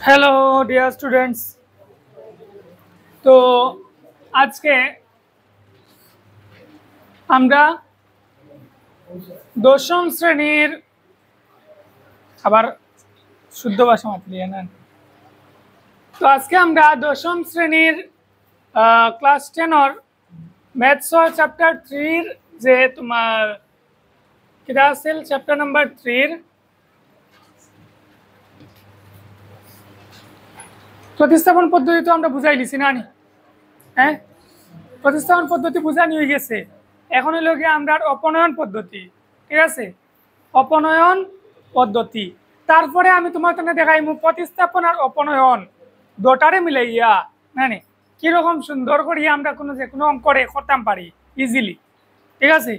Hello dear students. তো আজকে আমরা দশম শ্রেণীর আবার শুদ্ধ ভাষা মাতলিয়ে নেন। তো আজকে আমরা দশম শ্রেণীর ক্লাস 10 ম্যাথস চ্যাপ্টার 3 যে তোমার কিটা আছিল চ্যাপ্টার নাম্বার 3 প্রতিস্থাপন পদ্ধতি তো আমরা বুঝাই লিছি না নি? হ্যাঁ, প্রতিস্থাপন পদ্ধতি বুঝানি হয়ে গেছে। এখন হলো গিয়ে আমরা অপনয়ন পদ্ধতি, ঠিক আছে? অপনয়ন পদ্ধতি, তারপরে আমি তোমার জন্য দেখাইমু প্রতিস্থাপন আর অপনয়ন দুটারে মিলাইয়া মানে কিরকম সুন্দর করিয়া আমরা কোনো যে কোনো অঙ্করে করতাম পারি ইজিলি, ঠিক আছে?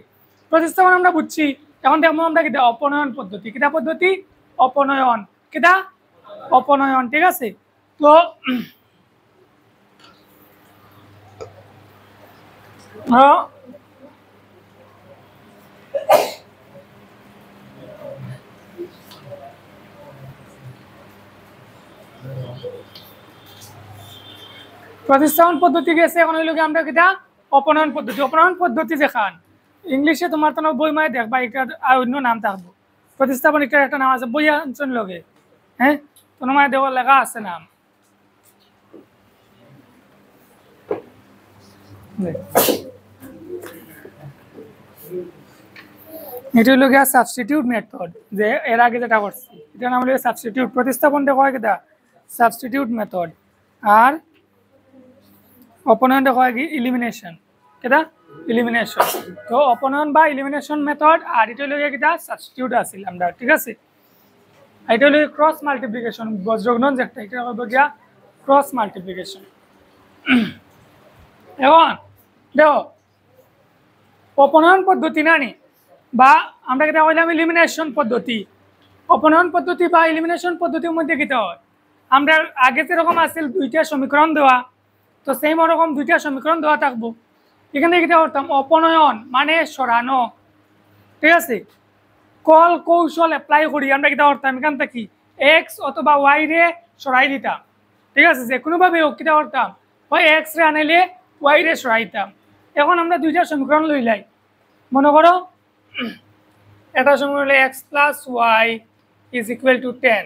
প্রতিস্থাপন আমরা বুঝছি, এখন দেখবো আমরা কিটা অপনয়ন পদ্ধতি। কিটা পদ্ধতি? অপনয়ন। কিটা? অপনয়ন, ঠিক আছে? তো প্রতিস্থাপন পদ্ধতি গেছে, এখন হইল আমরা কিটা অপনয়ন পদ্ধতি। অপনয়ন পদ্ধতি যেখান ইংলিশে তোমার তো বই মায় দেখবা একটা আর অন্য নাম থাকবো, প্রতিস্থাপন একটা নাম আছে বই আনছেন লগে। হ্যাঁ, তোমার মায় দেওয়ার লেখা আছে নাম। এটা হলো গিয়া সাবস্টিটিউট মেথড, যে এর আগে যেটা করছি এটা নাম হলো সাবস্টিটিউট। প্রতিস্থাপন দেখো কিটা সাবস্টিটিউট মেথড, আর অপনয়ন দেখো কি ইলিমিনেশন। কেটা? ইলিমিনেশন। তো অপনয়ন বা ইলিমিনেশন মেথড, আর এটা হলো কিটা সাবস্টিটিউট আছিল আমরা, ঠিক আছে? এটা হলো ক্রস মাল্টিপ্লিকেশন, বজ্রঘূর্ণন যেটা এটা হবে গিয়া ক্রস মাল্টিপ্লিকেশন। এখন দেখো অপনয়ন পদ্ধতি নানি বা আমরা যেটা বললাম ইলিমিনেশন পদ্ধতি। অপনয়ন পদ্ধতি বা ইলিমিনেশন পদ্ধতির মধ্যে কিটা হয়, আমরা আগে যেরকম আছিল দুইটা সমীকরণ দেওয়া, তো সেম ওরকম দুইটা সমীকরণ দেওয়া থাকবো। এখানে কিটা করতাম অপনয়ন মানে সরানো, ঠিক আছে? কল কৌশল এপ্লাই করি আমরা কিটা করতাম এখান থেকে এক্স অথবা ওয়াই রে সরাই দিতাম, ঠিক আছে? যে কোনোভাবে হোক কিটা করতাম হয় এক্স রে আনাইলে ওয়াই রে সরাই দিতাম। এখন আমরা দুইটা সমীকরণ লইলাই, মনে করো একটা সমীকরণ হলে x plus y is equal to 10,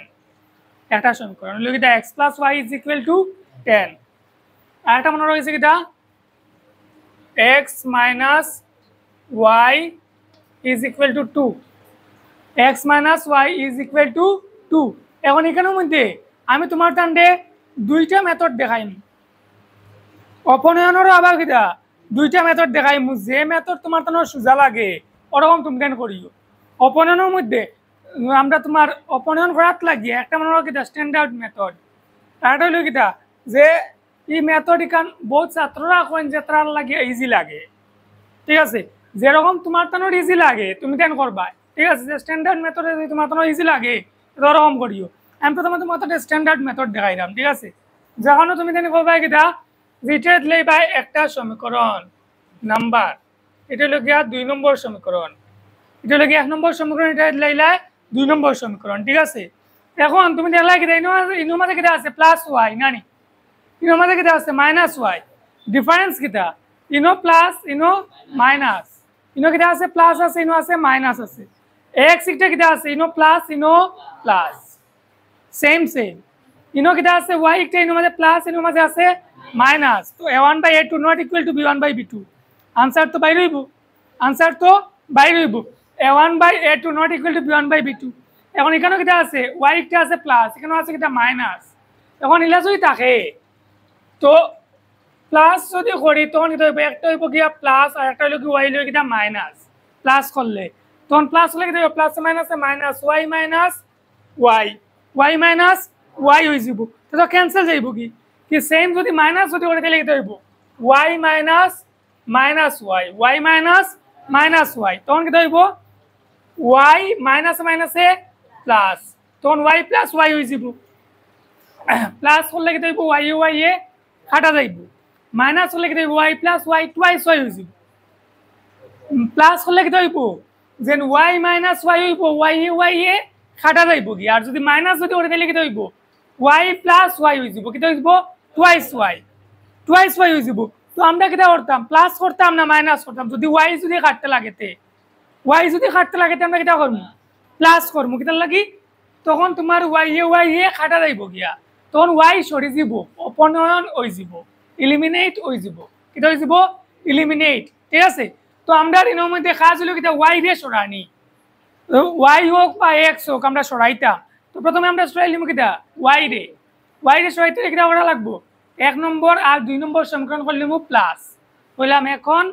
একটা সমীকরণ হলো কিটা x plus y is equal to 10, আর একটা মনে রয়েছে কিটা x minus y is equal to 2, x minus y is equal to 2। এখন এখানের মধ্যে আমি তোমার টান্ডে দুইটা মেথড দেখাইম, অপনয়নেরও আবার কিটা দুইটা মেথড দেখাইম। যে মেথড তোমার টানো সোজা লাগে ওরকম তুমি কেন করিও। অপনয়নের মধ্যে আমরা তোমার অপনয়ন করার লাগিয়ে একটা মনে হয় কিটা স্ট্যান্ডার্ড মেথড, তারটা হইল কিটা যে এই মেথড এখান বহুত ছাত্ররা করেন যে তার লাগিয়ে ইজি লাগে, ঠিক আছে? যেরকম তোমার টানোর ইজি লাগে তুমি তেন করবা, ঠিক আছে? যে স্ট্যান্ডার্ড মেথডে যদি তোমার টানো ইজি লাগে ওরকম করিও। আমি প্রথমে তোমার স্ট্যান্ডার্ড মেথড দেখাইলাম, ঠিক আছে? যখন তুমি তেন করবা কিটা যেটা দিলেই ভাই একটা সমীকরণ নাম্বার, এটা হলো গিয়া 2 নম্বর সমীকরণ, এটা হলো গিয়া 1 নম্বর সমীকরণ, এটা দিলাই 2 নম্বর সমীকরণ, ঠিক আছে? এখন তুমি দেখলা কিটা ইনো মাঝে কিটা আছে প্লাস ওয়াই নানি, ইনো মাঝে কিটা আছে মাইনাস ওয়াই। ডিফারেন্স কিটা ইনো প্লাস ইনো মাইনাস, ইনো কিটা আছে প্লাস আছে ইনো আছে মাইনাস আছে। এক্স এটা কিটা আছে ইনো প্লাস ইনো প্লাস, সেম সেম। ইনো কিটা আছে ওয়াই একটা ইনো মাঝে প্লাস ইনো মাঝে আছে মাইনাস। তো a1/a2 not equal to b1/b2, answer তো বাইরে হইব, আনসার তো বাইরে হইব। a1/a2 not equal to b1/b2। এখন এখানে কিটা আছে ওয়াই একটা আছে প্লাস, এখানে আছে কিটা মাইনাস। এখন ইলা যদি থাকে তো প্লাস যদি করি তখন কিটা হইব একটা হইব গিয়া প্লাস আর একটা হইল কি ওয়াই হইল কিটা মাইনাস। প্লাস করলে তখন প্লাস হলে কিটা হইব প্লাস মাইনাসে minus y minus y, y minus y হয়ে যাব, তো ক্যান্সেল যাইব কি কি সেম যদি মাইনাস যদি করে দিলে কিটা হইব y minus minus y, y minus minus y, তখন কিটা হইব ওয়াই মাইনাস মাইনাসে প্লাস, তখন ওয়াই প্লাস ওয়াই হয়ে যাব। প্লাস করলে কিটা হইব ওয়াই ওয়াই এ কাটা যাইব, মাইনাস হলে কিটা হইব y plus y twice y হয়ে যাব। প্লাস হলে কিটা হইব যেন ওয়াই মাইনাস ওয়াই হইব ওয়াই ওয়াই এ কাটা যাইব কি, আর যদি মাইনাস যদি করে দিলে কিটা হইব ওয়াই প্লাস ওয়াই হয়ে যাব কিতা হইব টুয়াইস ওয়াই হয়ে যাব। তো আমরা কিতা করতাম প্লাস করতাম না মাইনাস করতাম যদি ওয়াই যদি কাটতে লাগেতে আমরা কিতা করবো প্লাস করবো কিতার লাগি তখন তোমার ওয়াই এ কাটা যাইব গিয়া তখন ওয়াই সরি যাব অপনয়ন হয়ে যাব ইলিমিনেট হয়ে যাব কিতা হয়ে যাব ইলিমিনেট ঠিক আছে। তো আমরা এর মধ্যে কাজ হলো কিতা ওয়াই রে সরানি ওয়াই হোক বা এক্স হোক আমরা সরাইতাম। তো প্রথমে আমরা সরাইলাম কিতা ওয়াই রে সরাইতে কিতা করা লাগবো 1 নম্বর আর 2 নম্বর সমীকরণ করলাম প্লাস কইলাম এখন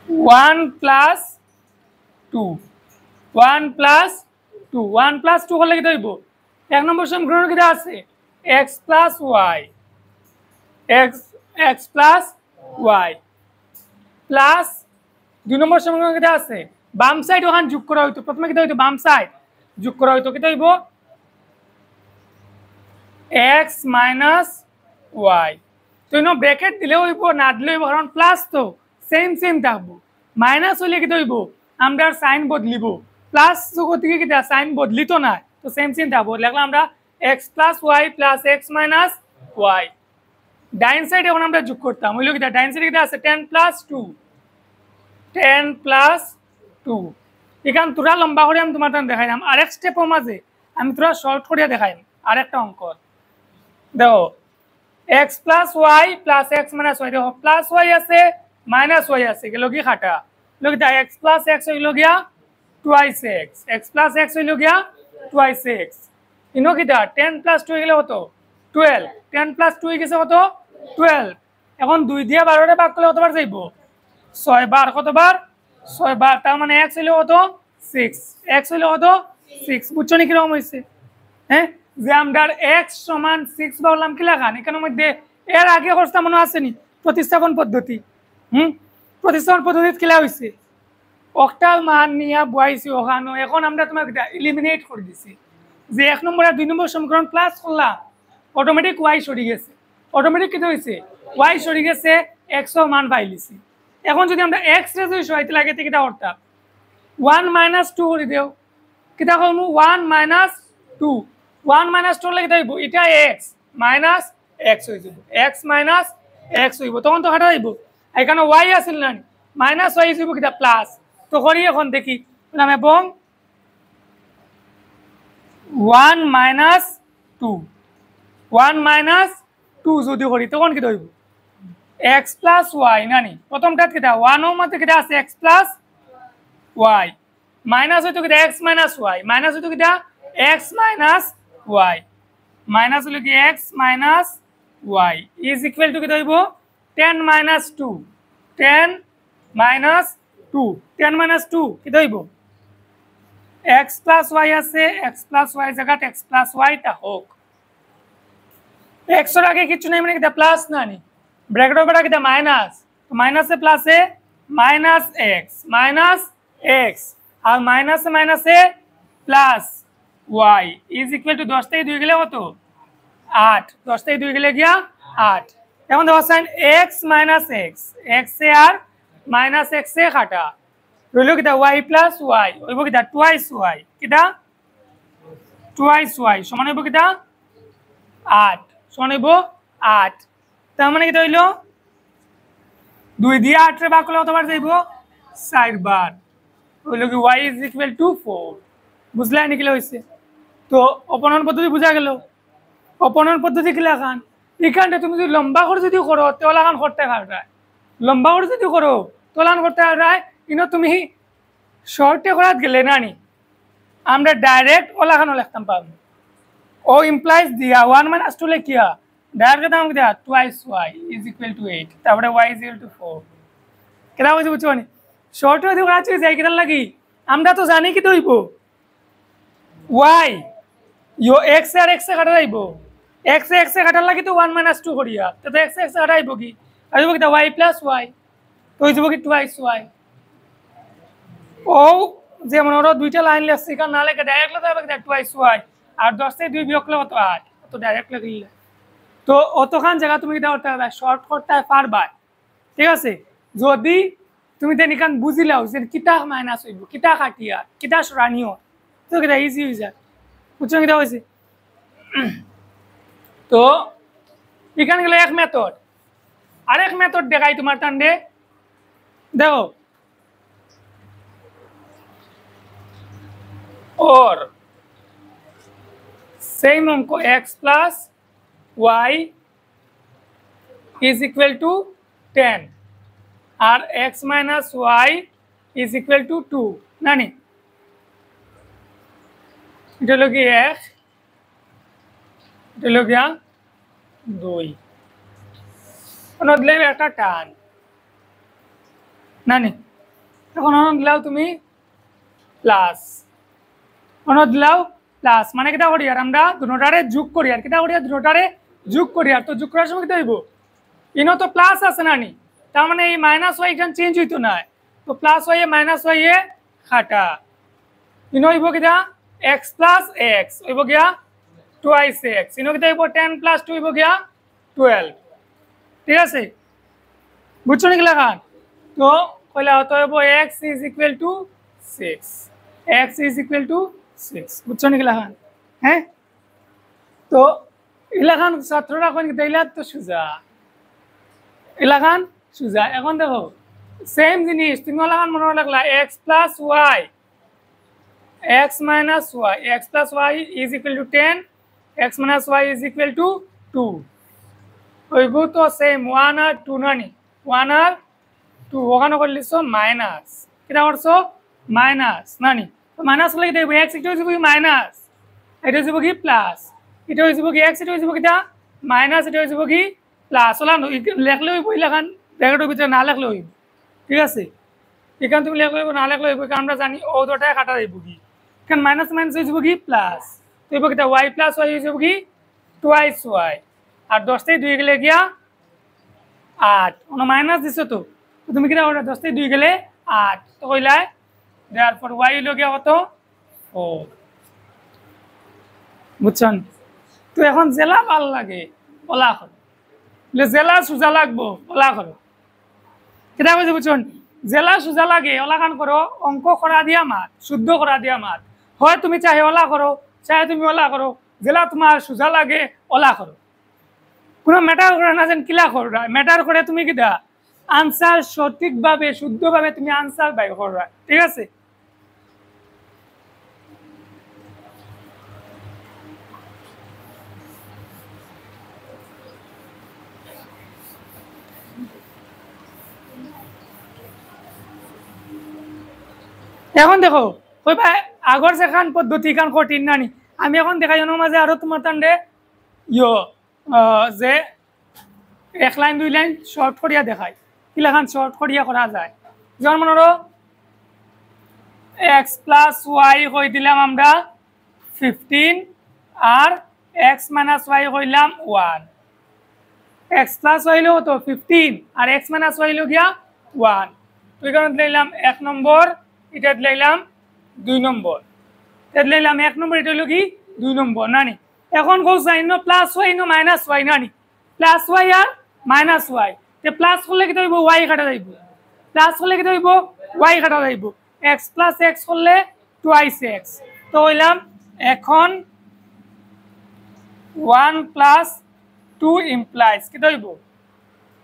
1 প্লাস 2 1 প্লাস 2 করলে কিতা হইব 1 নম্বর সমীকরণ কিতা আছে x plus y x plus y plus 2 number সমীকরণ কিতা আছে বাম সাইড ওখান যোগ করা হইতো প্রথমে কিতা হইতো বাম সাইড যোগ করা হইতো কিতা হইব x মাইনাস ওয়াই তো ইনো ব্র্যাকেট দিলে হইব না দিলে হইব কারণ প্লাস তো সেম থাকবো মাইনাস হইলে কিতা হইব আমরা সাইন বদলিব প্লাস জগতিকে কিতা সাইন বদলিত না তো সেম থাকবো লিখলাম আমরা x plus y plus x minus y ডাইন সাইড এখন আমরা যোগ করতাম হইলো কিতা ডাইন সাইডে কিতা আছে 10 প্লাস 2 এখান তোরা লম্বা করে আমি তোমার দেখাইলাম আরেক স্টেপের মাঝে আমি তোরা শর্ট করিয়া দেখাইম আরেকটা অঙ্ক দেখো x plus y plus x minus y দেখো প্লাস ওয়াই আছে মাইনাস ওয়াই আছে গেল কি খাটা লোক দা x প্লাস x হইল গিয়া টুয়াইস x প্লাস x হইল গিয়া টুয়াইস x ইনো কিটা 10 প্লাস 2 গেলে কত 12 10 প্লাস 2 গেছে কত 12 এখন 2 দিয়ে 12 রে ভাগ করলে কতবার যাইব 6 বার কতবার 6 বার তার মানে x হইল কত 6 x হইল কত 6 বুঝছো নি কি রকম হইছে হ্যাঁ যে আমরা x সমান 6 বললাম কি লাগান এখানের মধ্যে এর আগে করতে মনে আছে নি প্রতিস্থাপন পদ্ধতি প্রতিস্থাপন পদ্ধতিতে কি হইছে অক্টাল মান নিয়া বয়াইছি ওখানে এখন আমরা তোমাকে এলিমিনেট করে দিছি যে 1 নম্বর আর 2 নম্বর সমীকরণ প্লাস করলাম অটোমেটিক y সরে গেছে অটোমেটিক কি হইছে y সরে গেছে x এর মান পাইলিছি এখন যদি আমরা x রে যদি সরাইতে লাগে তে কিটা করতাম 1 মাইনাস 2 করে দেও কিটা করমু 1 মাইনাস 2 1 মাইনাস 2 লাগে দেব এটা x মাইনাস x হই যাব x মাইনাস x হইব তখন তো হাঁটা যাইব এখানে y আছিল না মাইনাস y হইব কিটা প্লাস তো করি এখন দেখি নাম এবং 1 মাইনাস 2 যদি করি তখন কি হইব x প্লাস y নানি প্রথমটা কিটা 1 এর মধ্যে কিটা আছে x প্লাস y মাইনাস হইতো কিটা x মাইনাস y মাইনাস হইতো কিটা x মাইনাস y মাইনাস হলো কি x minus y is equal two কিটা হইব 10 মাইনাস 2 10 মাইনাস 2 কিটা হইব x প্লাস y আছে x প্লাস y জায়গাত x প্লাস y টা হোক x এর আগে কিছু নাই মানে কিটা প্লাস না নি ব্র্যাকেটের উপরে কিটা মাইনাস তো মাইনাসে প্লাসে মাইনাস x আর মাইনাসে plus y is equal to 10 থেকে 2 গেলে কত 8 10 থেকে 2 গেলে গিয়া 8 এখন দেখো সাইন x মাইনাস x এ আর মাইনাস x এ কাটা রইল কিটা y প্লাস y হইব কিটা টুয়াইস y কিটা টুয়াইস y সমান হইব কিটা 8 সমান হইব 8 তার মানে কিটা হইল 2 দিয়ে 8 রে ভাগ করলে কতবার যাইব 4 বার হইল কি y ইজ ইকুয়াল টু 4 বুঝলা নি কি হইছে তো অপনয়ন পদ্ধতি বুঝা গেল অপনয়ন পদ্ধতি কি লাগান এখানটা তুমি যদি লম্বা করে যদি করো তো লাগান করতে পারবে লম্বা করে যদি করো তো লাগান করতে পারবে ইনো তুমি শর্টে করাত গেলে না নি আমরা ডাইরেক্ট ওলাখানো লিখতাম পাবো ও ইমপ্লাইজ দিয়া 1 মাইনাস 2 লিখিয়া ডাইরেক্ট দাম দিয়া twice y is equal two 8 তারপরে y ইজ ইকুয়াল টু 4 কেডা বুঝি বুঝছো নি শর্টে যদি করা চাই যাই কেডা লাগি আমরা তো জানি কি দইব y यो x আর x এ কাটা যাইব x এ কাটার লাগি তো 1 মাইনাস 2 করিয়া তো x এ কাটাইব কি আইব কি y প্লাস y তো হইব কি টুয়াইস y ও যেমন ওরা দুইটা লাইন লেখছি কারণ না লেখে ডাইরেক্ট লেখা যাবে টুয়াইস y আর 10 থেকে 2 বিয়োগ করলে কত 8 তো ডাইরেক্ট লিখলে তো অতখান জায়গা তুমি এটা করতে পারবে শর্ট করতে পারবা ঠিক আছে যদি তুমি তেনিকান বুঝিলাও যে কিতা মাইনাস হইব কিতা কাটিয়া কিতা সরানিও তো কিতা ইজি হয়ে যায় বুঝছো কিটা হয়েছে? তো এখানে গেলে এক মেথড, আরেক মেথড দেখাই তোমার টান্ডে। দেখো और सेम अंक x plus y is equal to 10 और x minus y is equal to 2 नानी এটা হলো কি 1 এটা হলো গিয়া 2 অন্য দিলে একটা টান নানি এখন অন্য দিলাও তুমি প্লাস অন্য দিলাও প্লাস মানে কিটা করি আর আমরা দুটোটারে যোগ করি আর কিটা করি আর দুটোটারে যোগ করি আর তো যোগ করার সময় কিটা হইব ইনো তো প্লাস আছে নানি তার মানে এই মাইনাস ওয়াই এখানে চেঞ্জ হইতো না তো plus Y A minus Y এ কাটা ইনো হইব কিটা x প্লাস x হইব গিয়া টুয়াইস x ইনো কিটা হইব 10 প্লাস 2 হইব গিয়া 12 ঠিক আছে বুঝছো নি লাগান তো কইলা হতো হইব x is equal two 6 x is equal two 6 বুঝছো নি লাগান হ্যাঁ তো ইলাখান ছাত্ররা কোন দিলা তো সুজা ইলাখান সুজা এখন দেখো সেম জিনিস তুমি লাগান মনে লাগলা x plus y x minus y x plus y is equal to 10 x minus y is equal to 2 ওইগো তো সেম 1 আর 2 নানি 1 আর 2 ওখানে করলিছো মাইনাস কিটা করছো মাইনাস নানি তো মাইনাস হলে কি দেব x এটা হইব কি মাইনাস এটা হইব কি প্লাস এটা হইব কি x এটা হইব কিটা মাইনাস এটা হইব কি প্লাস ওলা লেখলে হইব ইলাখান ব্র্যাকেটের ভিতরে না লেখলে হইব ঠিক আছে এখান তুমি লেখলে হইব না লেখলে হইব কারণ আমরা জানি ও দুটায় কাটা যাইব কি কারণ মাইনাস মাইনাস হইব কি প্লাস তো হইব কিটা y প্লাস y হইব কি টুয়াইস y আর 10 থেকে 2 গেলে গিয়া 8 ওনা মাইনাস দিছো তো তুমি কিটা ওটা 10 থেকে 2 গেলে 8 তো কইলা देयरफॉर y হলো গিয়া কত 4 বুঝছেন তো এখন জেলা ভাল লাগে বলা করো লে জেলা সুজা লাগবো বলা করো কিটা কইছে বুঝছেন জেলা সুজা লাগে ওলা কান করো অঙ্ক করা দিয়া মাত শুদ্ধ করা দিয়া মাত হয় তুমি চাহে ওলা করো চাহে তুমি ওলা করো জেলা তোমার সুজা লাগে ওলা করো কোনো ম্যাটার করে না যেন কিলা করো ম্যাটার করে তুমি কিটা আনসার সঠিকভাবে শুদ্ধভাবে তুমি আনসার বাই করো ঠিক আছে এখন দেখো ওই ভাই আগর যেখান পদ্ধতি কান কঠিন নানি আমি এখন দেখাই জানো মাঝে আরো তোমার টান্ডে যে এক লাইন দুই লাইন শর্ট করিয়া দেখাই কিলাখান শর্ট করিয়া করা যায় যেমন মনে করো x প্লাস ওয়াই কই দিলাম আমরা 15 আর x মাইনাস ওয়াই কইলাম 1 x প্লাস ওয়াই হলো তো 15 আর x মাইনাস ওয়াই হলো গিয়া 1 তো এখানে দিলাম 1 নম্বর এটা দিলাম 2 নম্বর এটা দিলাম 1 নম্বর এটা হলো কি 2 নম্বর নানি এখন কও sign plus y no minus y নানি প্লাস ওয়াই আর মাইনাস ওয়াই তে প্লাস করলে কি হইব ওয়াই কাটা যাইব প্লাস করলে কি হইব ওয়াই কাটা যাইব x প্লাস x করলে টুয়াইস x তো হইলাম এখন 1 প্লাস 2 ইমপ্লাইজ কি হইব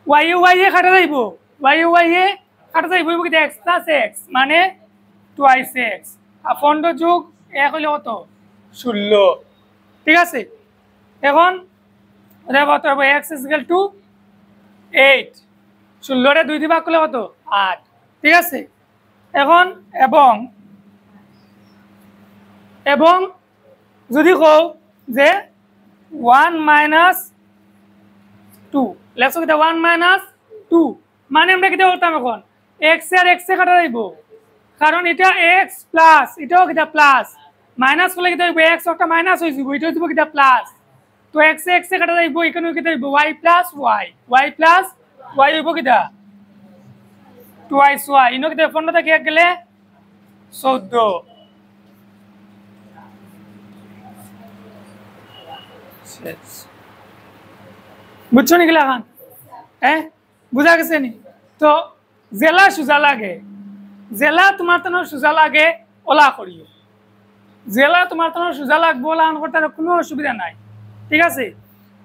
y এ কাটা যাইব y এ কাটা যাইব হইব কি x প্লাস x মানে টুয়াইস x আর ফন্ড যোগ এক হইলে কত 16 ঠিক আছে এখন দেখো তো x is equal to 8 16 রে 2 দিয়ে ভাগ করলে কত 8 ঠিক আছে এখন এবং যদি কও যে 1 মাইনাস 2 লেখো কিটা 1 মাইনাস 2 মানে আমরা কিটা করতাম এখন x আর x এ কাটা যাইব কারণ এটা x প্লাস এটাও কিটা প্লাস মাইনাস করলে কিটা হইব x একটা মাইনাস হই যাব এটা হইব কিটা প্লাস তো x এ কাটা যাইব এখানে কিটা হইব y plus y plus y হইব কিটা টুয়াইস y ইনো কিটা 15 থেকে 1 গেলে 14 বুঝছো নি গেলা খান হ্যাঁ বুঝা গেছে নি তো জেলা সুজা লাগে জেলা তোমার তো সুজা লাগে ওলা করিও জেলা তোমার তোমার সোজা লাগবো লাগান করতে কোনো অসুবিধা নাই, ঠিক আছে।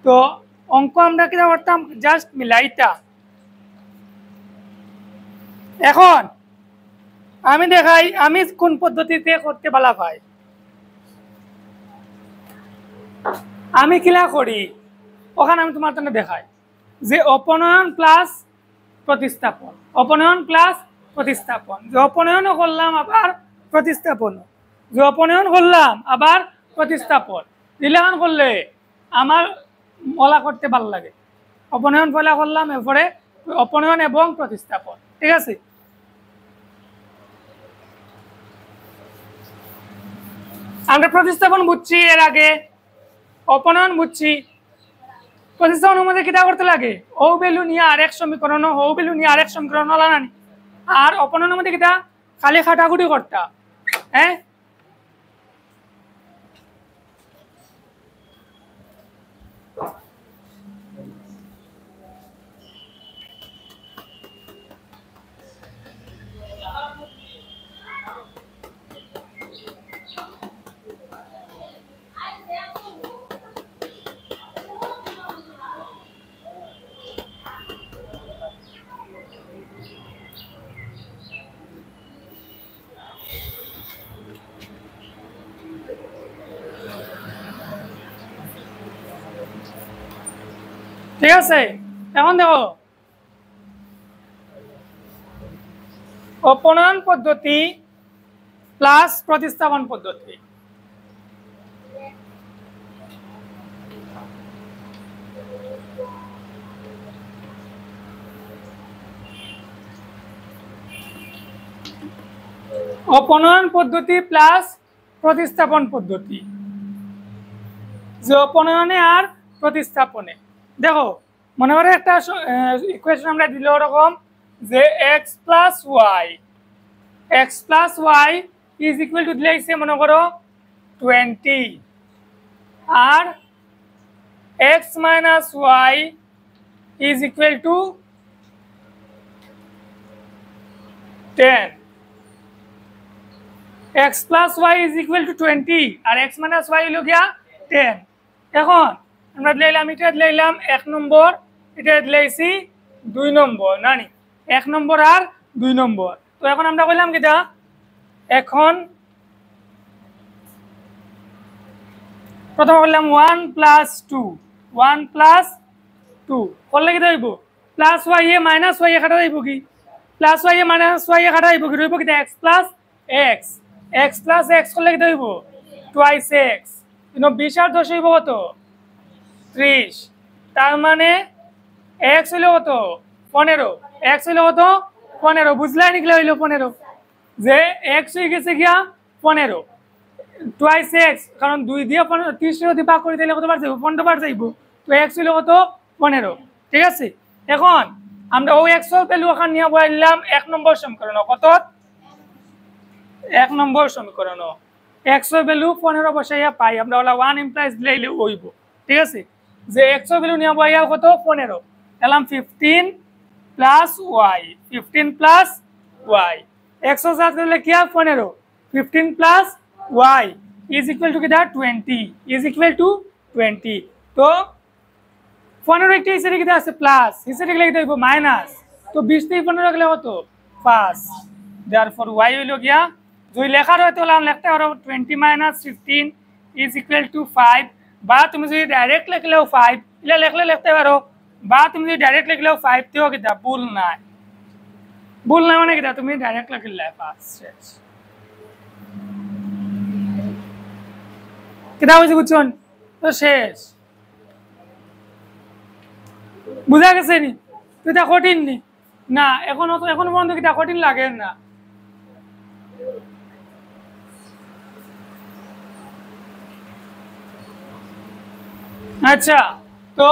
তো অঙ্ক আমরা কিনা করতাম জাস্ট মিলাইতা। এখন আমি দেখাই আমি কোন পদ্ধতিতে করতে ভালো পাই। আমি কিলা করি ওখানে আমি তোমার জন্য দেখাই যে অপনয়ন প্লাস প্রতিস্থাপন, অপনয়ন প্লাস প্রতিস্থাপন, যে অপনয়নও করলাম আবার প্রতিস্থাপন, যে অপনয়ন করলাম আবার প্রতিস্থাপন রিলেশন করলে আমার বলা করতে ভালো লাগে। অপনয়ন ফলা করলাম, এরপরে অপনয়ন এবং প্রতিস্থাপন, ঠিক আছে। আমরা প্রতিস্থাপন বুঝছি, এর আগে অপনয়ন বুঝছি। প্রতিস্থাপনের মধ্যে কিটা করতে লাগে, ও ভ্যালু নিয়ে আরেক সমীকরণ, ও ভ্যালু নিয়ে আরেক সমীকরণ লাগানি, আর অপনয়নের মধ্যে কিটা খালি খাটাখুটি করতা। হ্যাঁ, ঠিক আছে। এখন দেখো অপনয়ন পদ্ধতি প্লাস প্রতিস্থাপন পদ্ধতি। অপনয়ন পদ্ধতি প্লাস প্রতিস্থাপন পদ্ধতি, যে অপনয়নে আর প্রতিস্থাপনে দেখো মনে করে একটা ইকুয়েশন আমরা দিল ওরকম যে x plus y is equal to দিলে মনে করো 20 আর x minus y is equal to 10, x plus y is equal to 20 আর এক্স মাইনাস ওয়াই হলো গিয়া 10। এখন আমরা দিলাম এটা দিলাম 1 নম্বর, এটা দিলাইছি 2 নম্বর, নানি 1 নম্বর আর 2 নম্বর। তো এখন আমরা কইলাম কিটা, এখন প্রথমে করলাম 1 প্লাস 2 করলে কি হইব plus Y A minus Y এ কাটা যাইব কি, plus Y A minus Y এ কাটা যাইব কি, রইব কি এক্স প্লাস এক্স করলে কি হইব টুয়াইস এক্স, 20 আর 10 হইব কত 30, তার মানে এক্স হইল কত 15, এক্স হইল কত 15, বুঝলাই নিকলে হইল 15, যে এক্স হয়ে গেছে গিয়া 15 টুয়াইস এক্স, কারণ 2 দিয়ে 30 যদি ভাগ করে দিলে কতবার যাইব 15 বার যাইব, তো এক্স হইল কত 15, ঠিক আছে। এখন আমরা ও এক্স এর ভ্যালু ওখানে নিয়ে বসাইলাম 1 নম্বর সমীকরণ, কত 1 নম্বর সমীকরণ এক্স এর ভ্যালু 15 বসাইয়া পাই আমরা, ওলা 1 ইমপ্লাইজ দিলে হইব, ঠিক আছে। যে এক্স এর ভ্যালু নিয়ে বসাইয়া কত 15 এলাম 15 প্লাস ওয়াই এক্স এর সাথে দিলে কি হয় 15, 15 plus y is equal to কি দা 20, তো 15 একটা হিসেবে কি আছে প্লাস, হিসেবে লিখে দেব মাইনাস, তো 20 থেকে 15 গেলে কত 5, देयरफॉर y হইলো গিয়া যদি লেখার হয় তাহলে আমরা লিখতে পারো 20 - 15 ইজ ইকুয়াল টু 5, বা তুমি যদি ডাইরেক্ট লিখলেও 5 ইলা লিখতে পারো, বা তুমি যদি ডাইরেক্ট লিখলেও 5 তেও কিটা ভুল নাই মানে কিটা তুমি ডাইরেক্ট লিখলে 5 শেষ কিটা হইছে বুঝছন, তো শেষ বুঝা গেছে নি, তো এটা কঠিন নি না, এখন পর্যন্ত কিটা কঠিন লাগে না। আচ্ছা, তো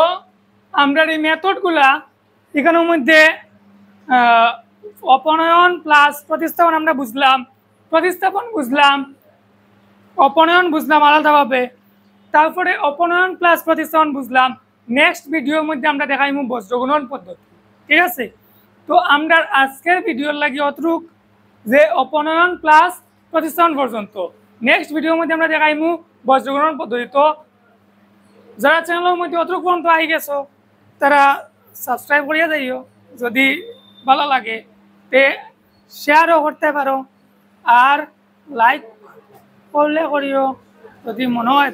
আমরা এই মেথডগুলা এখানের মধ্যে অপনয়ন প্লাস প্রতিস্থাপন আমরা বুঝলাম, প্রতিস্থাপন বুঝলাম, অপনয়ন বুঝলাম আলাদাভাবে, তারপরে অপনয়ন প্লাস প্রতিস্থাপন বুঝলাম। নেক্সট ভিডিওর মধ্যে আমরা দেখাইমু বজ্রগুণন পদ্ধতি, ঠিক আছে। তো আমরা আজকের ভিডিওর লাগি অতটুক, যে অপনয়ন প্লাস প্রতিস্থাপন পর্যন্ত। নেক্সট ভিডিওর মধ্যে আমরা দেখাইমু বজ্রগ্রহণ পদ্ধতি। তো যারা চ্যানেলের মধ্যে অত পর্যন্ত আই গেছো তারা সাবস্ক্রাইব করিয়া যাইও, যদি ভালো লাগে তে শেয়ারও করতে পারো, আর লাইক করলে করিও যদি মনে হয়।